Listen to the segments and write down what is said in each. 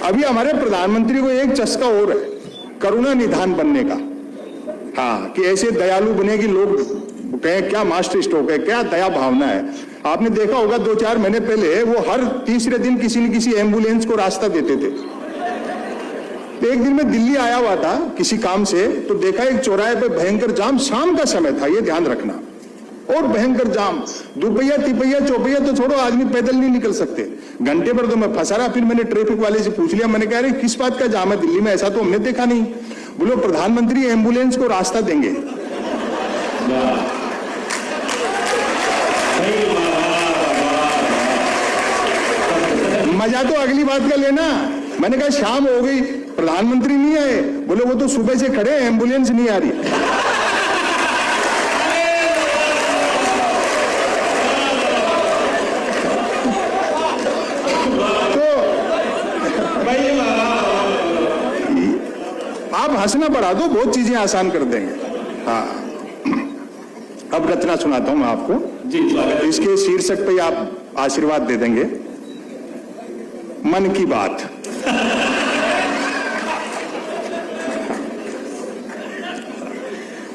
अभी हमारे प्रधानमंत्री को एक चस्का और है, करुणा निधान बनने का। हाँ, कि ऐसे दयालु बने कि लोग कहें क्या मास्टर स्ट्रोक है, क्या दया भावना है। आपने देखा होगा 2-4 महीने पहले वो हर तीसरे दिन किसी न किसी एम्बुलेंस को रास्ता देते थे। तो एक दिन मैं दिल्ली आया हुआ था किसी काम से, तो देखा एक चौराहे पे भयंकर जाम, शाम का समय था, ये ध्यान रखना, और भयंकर जाम, दुपहिया तिपहिया चौपहिया तो छोड़ो, आदमी पैदल नहीं निकल सकते। घंटे पर तो मैं फंसा रहा। फिर मैंने ट्रैफिक वाले से पूछ लिया, मैंने कहा अरे किस बात का जाम है दिल्ली में, ऐसा तो हमने देखा नहीं। बोलो प्रधानमंत्री एम्बुलेंस को रास्ता देंगे। मजा तो अगली बात का लेना। मैंने कहा शाम हो गई, प्रधानमंत्री नहीं आए। बोले वो तो सुबह से खड़े, एम्बुलेंस नहीं आ रही। तो आप हंसना बढ़ा दो, बहुत चीजें आसान कर देंगे। हाँ, अब रचना सुनाता हूं मैं आपको जी। इसके शीर्षक पे आप आशीर्वाद दे देंगे। मन की बात।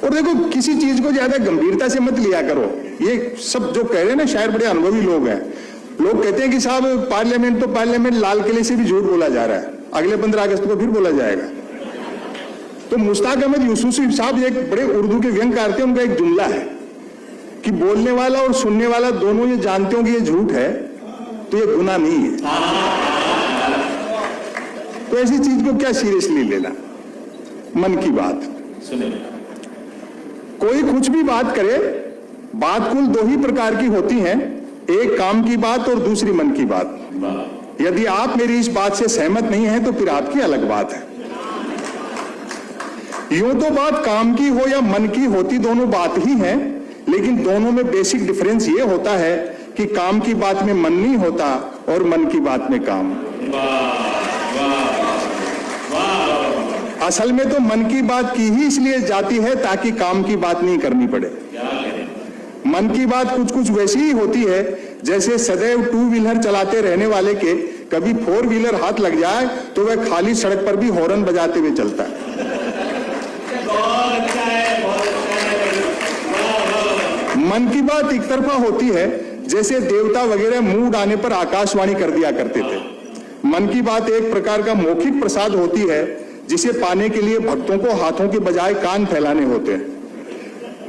और देखो, किसी चीज को ज्यादा गंभीरता से मत लिया करो। ये सब जो कह रहे हैं ना शायद बड़े अनुभवी लोग हैं। लोग कहते हैं कि साहब पार्लियामेंट तो पार्लियामेंट, लाल किले से भी झूठ बोला जा रहा है, अगले 15 अगस्त को फिर बोला जाएगा। तो मुश्ताक अहमद यूसुफी साहब एक बड़े उर्दू के व्यंग्यकार थे, उनका एक जुमला है कि बोलने वाला और सुनने वाला दोनों ये जानते हो कि ये झूठ है तो ये गुनाह नहीं है। तो ऐसी चीज को क्या सीरियसली लेना। मन की बात सुने, कोई कुछ भी बात करे, बात कुल 2 ही प्रकार की होती हैं, एक काम की बात और दूसरी मन की बात। यदि आप मेरी इस बात से सहमत नहीं हैं तो फिर आपकी अलग बात है। यूं तो बात काम की हो या मन की होती, दोनों बात ही हैं, लेकिन दोनों में बेसिक डिफरेंस ये होता है कि काम की बात में मन नहीं होता और मन की बात में काम। असल में तो मन की बात की ही इसलिए जाती है ताकि काम की बात नहीं करनी पड़े। मन की बात कुछ कुछ वैसी ही होती है जैसे सदैव 2 व्हीलर चलाते रहने वाले के कभी 4 व्हीलर हाथ लग जाए तो वह खाली सड़क पर भी हॉर्न बजाते हुए चलता है। मन की बात एक तरफा होती है जैसे देवता वगैरह मूड आने पर आकाशवाणी कर दिया करते थे। मन की बात एक प्रकार का मौखिक प्रसाद होती है जिसे पाने के लिए भक्तों को हाथों के बजाय कान फैलाने होते हैं।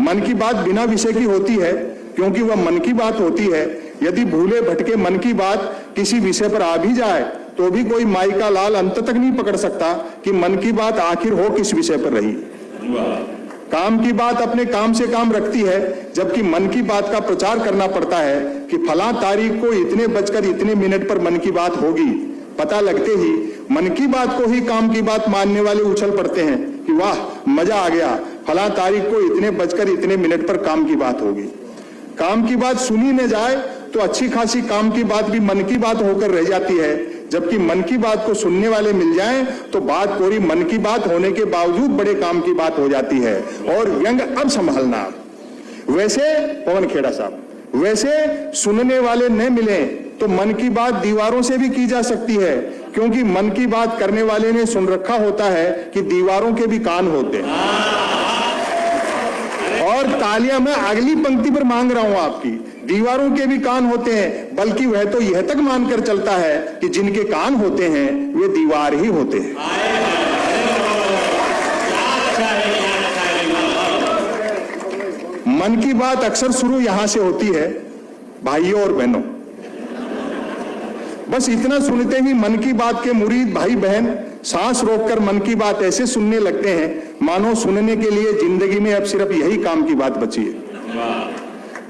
मन की बात बिना विषय की होती है क्योंकि वह मन की बात होती है। यदि भूले भटके मन की बात किसी विषय पर आ भी जाए तो भी कोई माई का लाल अंत तक नहीं पकड़ सकता कि मन की बात आखिर हो किस विषय पर रही। काम की बात अपने काम से काम रखती है, जबकि मन की बात का प्रचार करना पड़ता है कि फला तारीख को इतने बजकर इतने मिनट पर मन की बात होगी। पता लगते ही मन की बात को ही काम की बात मानने वाले उछल पड़ते हैं कि वाह मजा आ गया, फला तारीख को इतने बजकर इतने मिनट पर काम की बात होगी। काम की बात सुनी न जाए तो अच्छी खासी काम की बात भी मन की बात होकर रह जाती है, जबकि मन की बात को सुनने वाले मिल जाएं तो बात पूरी मन की बात होने के बावजूद बड़े काम की बात हो जाती है। और व्यंग अब संभालना। वैसे पवन खेड़ा साहब, वैसे सुनने वाले न मिले तो मन की बात दीवारों से भी की जा सकती है, क्योंकि मन की बात करने वाले ने सुन रखा होता है कि दीवारों के भी कान होते हैं। और तालियां मैं अगली पंक्ति पर मांग रहा हूं आपकी, दीवारों के भी कान होते हैं, बल्कि वह तो यह तक मानकर चलता है कि जिनके कान होते हैं वे दीवार ही होते हैं। मन की बात अक्सर शुरू यहां से होती है, भाइयों और बहनों। बस इतना सुनते ही मन की बात के मुरीद भाई बहन सांस रोककर मन की बात ऐसे सुनने लगते हैं मानो सुनने के लिए जिंदगी में अब सिर्फ यही काम की बात बची है।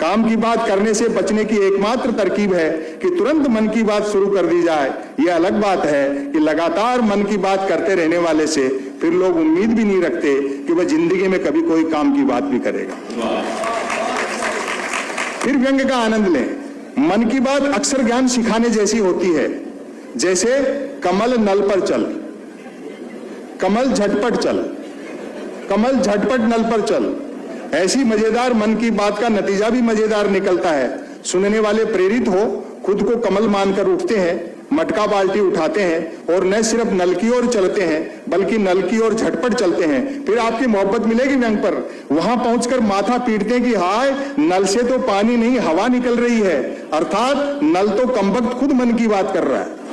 काम की बात करने से बचने की एकमात्र तरकीब है कि तुरंत मन की बात शुरू कर दी जाए। यह अलग बात है कि लगातार मन की बात करते रहने वाले से फिर लोग उम्मीद भी नहीं रखते कि वह जिंदगी में कभी कोई काम की बात भी करेगा। फिर व्यंग का आनंद लें। मन की बात अक्सर ज्ञान सिखाने जैसी होती है, जैसे कमल नल पर चल, कमल झटपट चल, कमल झटपट नल पर चल। ऐसी मजेदार मन की बात का नतीजा भी मजेदार निकलता है। सुनने वाले प्रेरित हो खुद को कमल मानकर उठते हैं, मटका बाल्टी उठाते हैं और न सिर्फ नल की ओर चलते हैं बल्कि नल की ओर झटपट चलते हैं, फिर आपकी मोहब्बत मिलेगी व्यंग पर। वहां पहुंचकर माथा पीटते हैं कि हाय नल से तो पानी नहीं हवा निकल रही है, अर्थात नल तो कमबख्त खुद मन की बात कर रहा है।